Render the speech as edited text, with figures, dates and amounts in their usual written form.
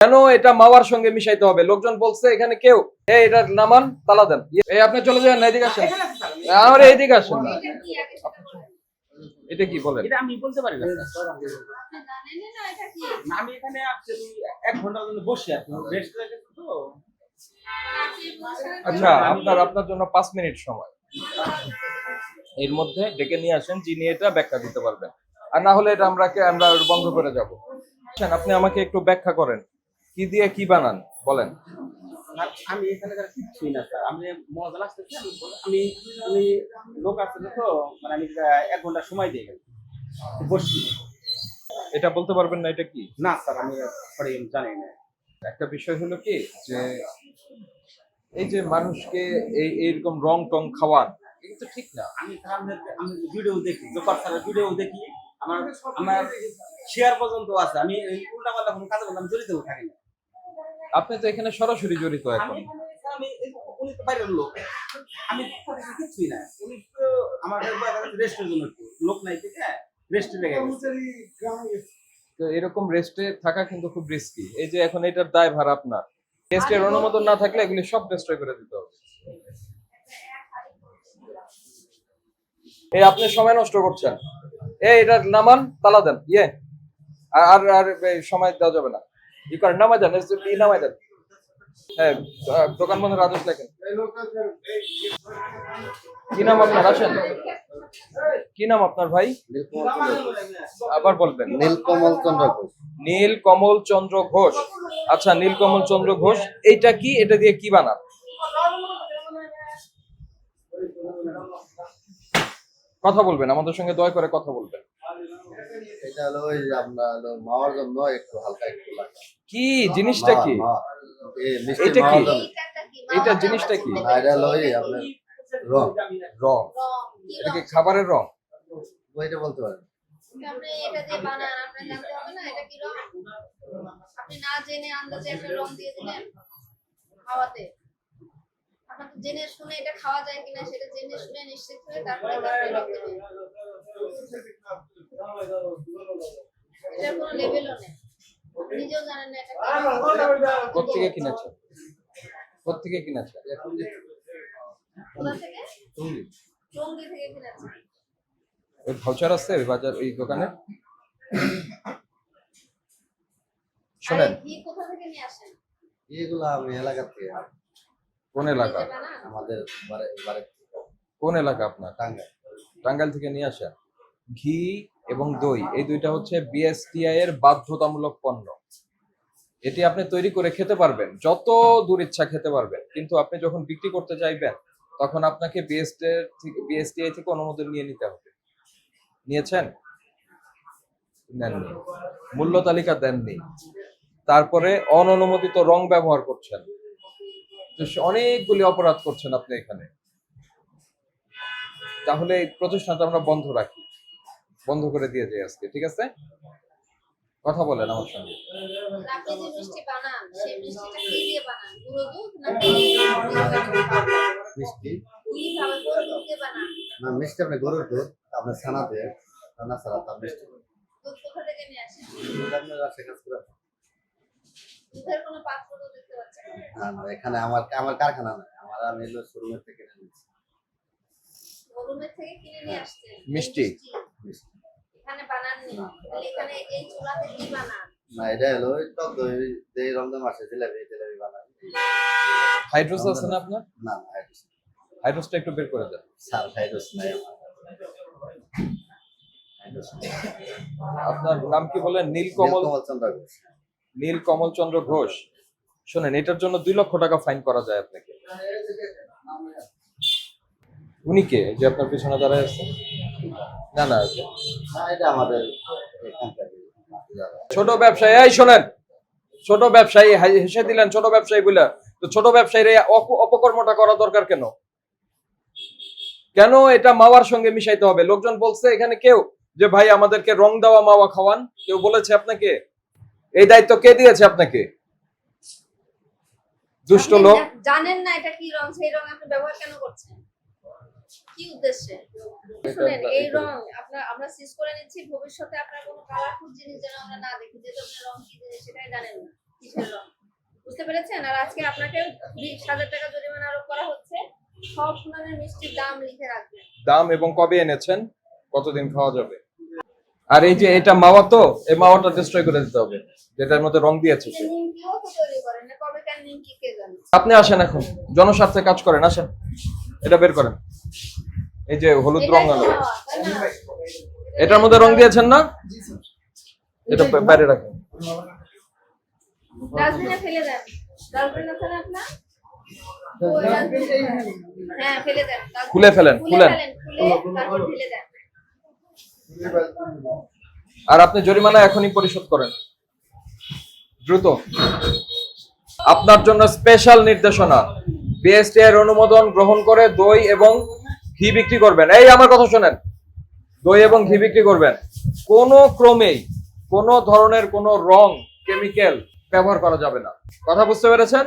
কেন এটা মাওয়ার সঙ্গে মিশাইতে হবে? লোকজন বলছে এখানে কেউ এটা নামান, তালা দেন। এই আপনি চলে যান, এদিকে আসেন। আমার এইদিকে আসেন না। এটা কি বলেন? এটা আমি বলতে পারি না। আমি এখানে অ্যাকচুয়ালি 1 ঘন্টার জন্য বসে আছি, রেস্ট করে গেছি তো। আচ্ছা, আপনার জন্য 5 মিনিট সময়। এর মধ্যে ডেকে নিয়ে আসেন যিনি এটা ব্যাখ্যা দিতে পারবেন, আর না হলে এটা আমরা বন্ধ করে যাব। আপনি আমাকে একটু ব্যাখ্যা করেন, কি দিয়ে কি বানান বলেন। আমি এখানে কিছুই না স্যার, আমি মজা লাগতেছে। আমি আমি লোক আছে তো, মানে আমি 1 ঘন্টা সময় দিয়ে গেছি বসছি। এটা বলতে পারবেন না এটা কি? না স্যার, আমি সরি জানি না। একটা বিষয় হলো কি, যে এই যে মানুষকে এইরকম রং টং খাওয়ান, এটা তো ঠিক না। আমি ভিডিও দেখি, জোকার স্যারের ভিডিও দেখি, আমার আমার শেয়ার পর্যন্ত আছে। আমি উল্টা পাল্টা কোনো কাজে বললাম জড়িত থাকি না। আপনি তো এখানে সরাসরি জড়িত এখন। উনি তো বাইরের লোক, আমি কিছুই না। উনি তো আমার রেস্টের জন্য লোক নাই থেকে রেস্টে লেগে গেছে। তো এরকম রেস্টে থাকা কিন্তু খুব রিস্কি। এই যে এখন এটার দায়ভার আপনার। রেস্টের অনুমোদন না থাকলে এগুলি সব ডিস্ট্রয় করে দিতে হবে। এই আপনি সময় নষ্ট করছেন। এটা নামান, তালা দেন। আর আর সময় দেওয়া যাবে না। ই করেন, নামাই দেন, নামাই দেন। হ্যাঁ, দোকান বন্ধের আদেশ লেখেন। কি নাম আপনার? আসেন। কি নাম আপনার ভাই? আবার বলবেন। নীলকমল চন্দ্র ঘোষ। নীলকমল চন্দ্র ঘোষ। আচ্ছা, নীলকমল চন্দ্র ঘোষ, এইটা কি? এটা দিয়ে কি বানান? কথা বলবেন, আমাদের সঙ্গে দয়া করে কথা বলবেন। এটা হলো ওই আপনার হলো মাওয়ার জন্য একটু হালকা একটু লাগে। কি জিনিসটা কি? এটা কি? এটা জিনিসটা কি? এটা হলো ওই আপনার রং। রং? এটা কি খাবারের রং? ওইটা বলতে পারেন। আপনি এটা দিয়ে বানান, আপনি জানতে হবে না এটা কি রং? আপনি না জেনে আন্দাজে একটা রং দিয়ে দিলেন খাওয়াতে। আপনার তো জেনে শুনে এটা খাওয়া যায় কিনা সেটা জেনে শুনে নিশ্চিত হয়ে তারপরে রং দিবেন। এটার কোনো লেভেলও নেই, নিজেও জানেন না এটা কি। কোত্থেকে কিনেছেন? কোত্থেকে কিনেছেন? কোথা থেকে? টঙ্গী থেকে কিনেছেন। ওই ভাউচার আছে ওই বাজার, ওই দোকানে? শোনেন, ঘি কোথা থেকে নিয়ে আসেন? এগুলো আমি এলাকা থেকে। কোন এলাকা? আমাদের বাড়ি। কোন এলাকা আপনার? টাঙ্গাইল। টাঙ্গাইল থেকে নিয়ে আসেন। ঘি এবং দই, এই দুইটা হচ্ছে বিএসটিআই এর বাধ্যতামূলক পণ্য। এটি আপনি তৈরি করে খেতে পারবেন, যত দূর ইচ্ছা খেতে পারবেন, কিন্তু আপনি যখন বিক্রি করতে চাইবেন তখন আপনাকে বিএসটিআই থেকে অনুমোদন নিয়ে নিতে হবে। নিয়েছেন? নেননি। মূল্য তালিকা দেননি। তারপরে অননুমোদিত রং ব্যবহার করছেন। তো অনেকগুলি অপরাধ করছেন আপনি এখানে। তাহলে এই প্রতিষ্ঠানটা আমরা বন্ধ রাখি, বন্ধ করে দিয়ে যাই আজকে, ঠিক আছে? কথা বলেন আমার সঙ্গে। আপনি যে মিষ্টি বানান সেই মিষ্টিটা কি দিয়ে বানান? গুঁড়ো দুধ না মিষ্টি? কিভাবে গরুর দুধ দিয়ে বানান? না, মিষ্টি আপনি গরুর দুধ, আপনার ছানা দিয়ে, ছানা ছাড়া তার মিষ্টি। দুধ কোথা থেকে নিয়ে আসেন? আপনার রাস্তায় কাজ করে। দুধের কোনো পাত্র তো দেখতে পাচ্ছেন না। না, এখানে আমার কারখানা নাই, আমি হলো শোরুমের থেকে কিনে নিয়েছি। শোরুমের থেকে কিনে নিয়ে আসছেন মিষ্টি? এখানে বানাননি, তাহলে এখানে এই চুলাতে কি বানান? না, এটা হলো ওই টক দই যে রমজান মাসে জিলাপি বানাই। হাইড্রোস আছে না আপনার? না, হাইড্রোস। হাইড্রোসটা একটু বের করে দেন। স্যার, হাইড্রোস নাই আমার। আপনার নাম কি বলেন? নীলকমল চন্দ্র ঘোষ। নীলকমল চন্দ্র ঘোষ। শোনেন, এটার জন্য 2 লক্ষ টাকা ফাইন করা যায় আপনাকে। উনি কে যে আপনার পিছনে দাঁড়ায় আছে? না না, এটা আমাদের এখানকার ছোট ব্যবসায়ী। এই শোনেন, ছোট ব্যবসায়ী হেসে দিলেন ছোট ব্যবসায়ী বলে, তো ছোট ব্যবসায়ীর অপকর্মটা করা দরকার কেন? কেন এটা মাওয়ার সঙ্গে মিশাইতে হবে? লোকজন বলছে এখানে কেউ যে ভাই আমাদেরকে রং দেওয়া মাওয়া খাওয়ান, কেউ বলেছে আপনাকে? এই দায়িত্ব কে দিয়েছে আপনাকে? দুষ্ট লোক। জানেন না এটা কি রং, সেই রং আপনি ব্যবহার কেন করছেন? কি উদ্দেশ্যে? শুনেন, এই রং আমরা সিজ করে নিচ্ছি, ভবিষ্যতে আপনার কোনো কালারফুল জিনিস যেন আমরা না দেখি, যেহেতু আপনি রং কি জিনিস সেটাই জানেন না। কিসের রং, বুঝতে পেরেছেন? আর আজকে আপনাকে 20,000 টাকা জরিমানা আরোপ করা হচ্ছে। সব ধরনের মিষ্টির দাম লিখে রাখবেন। দাম এবং কবে এনেছেন, কতদিন খাওয়া যাবে। আর এই যে এটা মাওয়া, তো এই মাওয়াটা ডিস্ট্রয় করে দিতে হবে, যেটার মধ্যে রং দিয়েছে সে। নিমকিও তো তৈরি করেন না, কবে কার নিমকি কে জানে? আপনি আসেন, এখন জনস্বার্থে কাজ করেন, আসেন এটা বের করেন। এই যে হলুদ রং এটাই তো আলো, হাওয়া, তাই না? এটার মধ্যে রং দিয়েছেন না, এটা বাইরে রাখেন। ডাস্টবিনে ফেলে দেন। ডাস্টবিন আছে না আপনার? ওই ডাস্টবিনে, হ্যাঁ ফেলে দেন। খুলে ফেলেন, খুলেন। খুলে তারপর ঢেলে দেন। আর আপনি জরিমানা এখনই পরিশোধ করেন, দ্রুত। আপনার জন্য স্পেশাল নির্দেশনা, বিএসটিআই এর অনুমোদন গ্রহণ করে দই এবং ঘি বিক্রি করবেন। এই আমার কথা শোনেন, দই এবং ঘি বিক্রি করবেন, কোনো ক্রমেই কোনো ধরনের কোনো রং, কেমিক্যাল ব্যবহার করা যাবে না। কথা বুঝতে পেরেছেন?